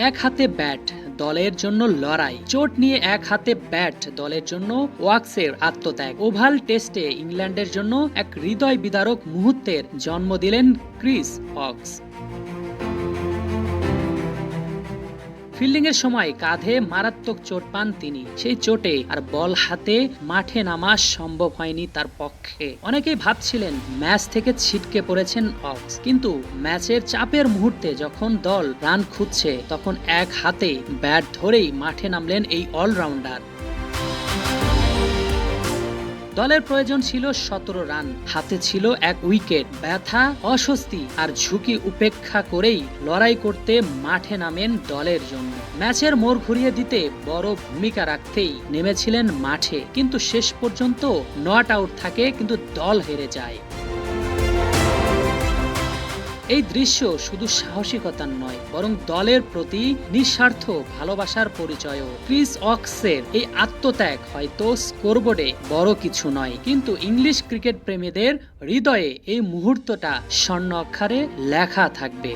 এক হাতে ব্যাট, দলের জন্য লড়াই। চোট নিয়ে এক হাতে ব্যাট, দলের জন্য ওয়াকসের আত্মত্যাগ। ওভাল টেস্টে ইংল্যান্ডের জন্য এক হৃদয় বিদারক মুহূর্তের জন্ম দিলেন ক্রিস ওয়াকস। ফিল্ডিংয়ের সময় কাঁধে মারাত্মক চোট পান তিনি। সেই চোটে আর বল হাতে মাঠে নামা সম্ভব হয়নি তার পক্ষে। অনেকেই ভাবছিলেন ম্যাচ থেকে ছিটকে পড়েছেন ওয়াকস, কিন্তু ম্যাচের চাপের মুহূর্তে যখন দল রান খুঁজছে তখন এক হাতে ব্যাট ধরেই মাঠে নামলেন এই অলরাউন্ডার। দলের প্রয়োজন ছিল 17 রান, হাতে ছিল এক উইকেট। ব্যথা, অস্বস্তি আর ঝুঁকি উপেক্ষা করেই লড়াই করতে মাঠে নামেন দলের জন্য। ম্যাচের মোড় ঘুরিয়ে দিতে বড় ভূমিকা রাখতেই নেমেছিলেন মাঠে, কিন্তু শেষ পর্যন্ত নট আউট থাকে, কিন্তু দল হেরে যায়। এই দৃশ্য শুধু সাহসিকতার নয়, বরং দলের প্রতি নিঃস্বার্থ ভালোবাসার পরিচয়ও। ক্রিস ওয়াকসের এই আত্মত্যাগ হয়তো স্কোরবোর্ডে বড় কিছু নয়, কিন্তু ইংলিশ ক্রিকেট প্রেমীদের হৃদয়ে এই মুহূর্তটা স্বর্ণ অক্ষরে লেখা থাকবে।